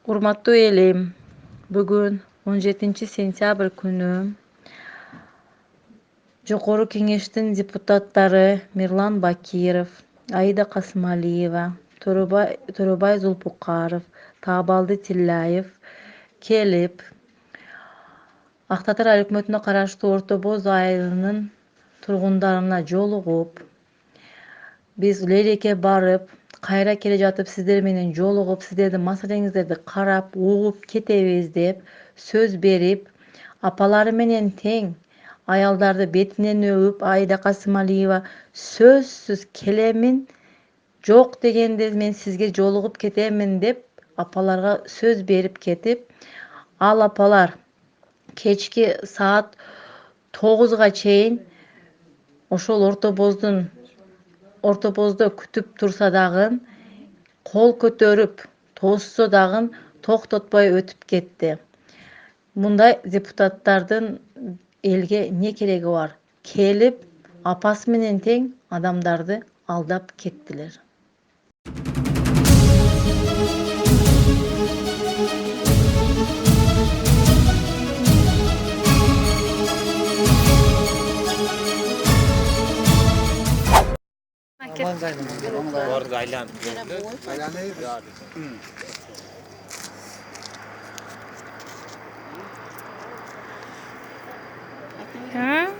Урматтуу элим, бүгүн 17 сентябрь күнү Жогорку Кеңештин депутаттары Мирлан Бакиров, Аида Касымалиева, Төрөбай Зулпукаров, Таабалды Тилляев келип, Ак Татар өкмөтүнө караштуу Орто Боз айылынын тургундарына жолугуп, биз Лейлекке барып, кайра келе жатып сиздер менен жолугуп, сиздердин маселеңиздерди карап, угуп кетебиз деп сөз берип, апалары менен тең аялдарды бетинен өбүп, Аида Касымалиева сөзсүз келемин, жок дегенде мен сизге жолугуп кетемин деп апаларга сөз берип кетип, ал апалар кечки саат 9-га чейин ошол Орто Боздо күтүп турса дагы, кол көтөрүп тосса дагы токтотпой өтүп кетти. Мындай депутаттардын элге не кереги бар? Келип, апасы менен тең адамдарды алдап кеттилер. Orada aylanıp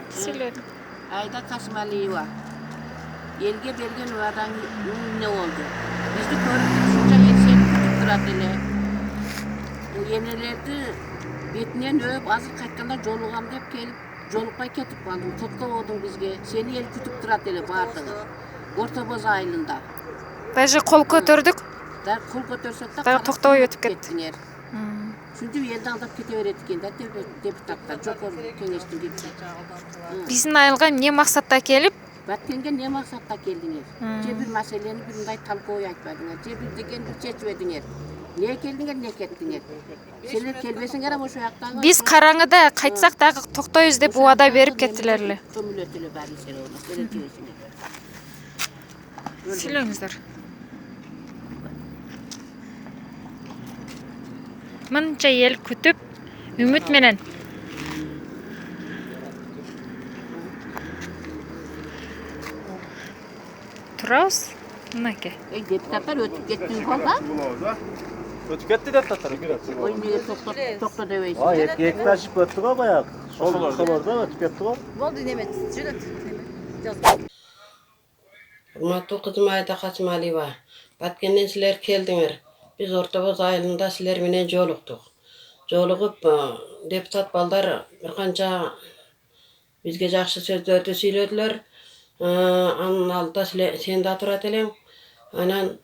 Söyledim. Aida Kasımalieva. Elge bergen vadan ne oldu? Bizde körüp şunca yetişeni kütüp durat ele. Yenelerdi betinden öp azır qaytkanda joluğam dep kelip jolukpay ketip kaldım. Toktop oldun bizge. Seni el kütüp durat ele bardығы. Orta Boz ayılında. Даже kol kötürdük. Dar kol götürsek de Daha toktopay ötüp kettiler. Çünkü elden aldap keteveretken de deputatlar Jogorku Kеңештин депутаты. Биздин айылга эмне максатта келип? Batkenge ne maksatla geldiniz? Bir meseleni bir bunday talkoya айтпадыңар. Bir degeni çeçmedіңер. Ne geldіңер, ne kettіңер? Seler kelbesiңер ama şu ayaktağın. Биз караңыда кайтсак дагы токтойбуз деп убада берип кеттилер эле. Kömül ötülü bari sene olmaz. Seler kelbesiңер. Сүйлөңүздөр. Мынча ел күтүп, үмүт менен турабыз. Мынакей. Deputatlar ötüp gettin kolda. Ötüp ketti deputatlar biraz. Oy niye tokta deveysin? Ektaşıp öttük o bayağı. Sol orada ötüp ettik o. Болду немет, жүрөт. Урматтуу кызым Аида Касымалиева, Баткенден силер келдиңер. Биз Орто Боз айылында силер менен жолуктук. Жолугуп, депутат балдар бир канча бизге жакшы сөздөрдү сүйлөдүлөр. Анын алдында сен да турат элең. Анан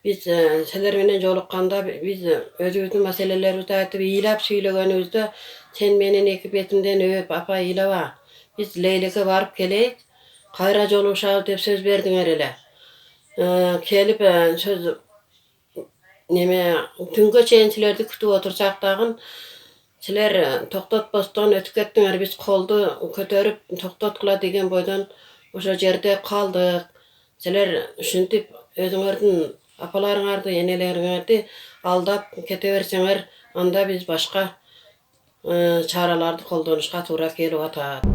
биз силер менен жолукканда биз өзүбүздүн маселелерибизди айтып, ыйлап сүйлөгөнүбүздө сен менен эки бетимден өп, апа ыйлаба. Биз Лейлекке барып келейик. Кайра жолугушабыз деп сөз бердиңер эле. Келип сөз неме түнгө чейин силерди күтүп отурсак дагы силер токтотпостон өтүп кеттиңер. Биз колду көтөрүп токтоткула деген бойдон ошо жерде калдык. Силер ушинтип өзүңөрдүн апаларыңарды, энелериңерди алдап кете берсеңер, анда биз башка чараларды колдонушка туура келип атат.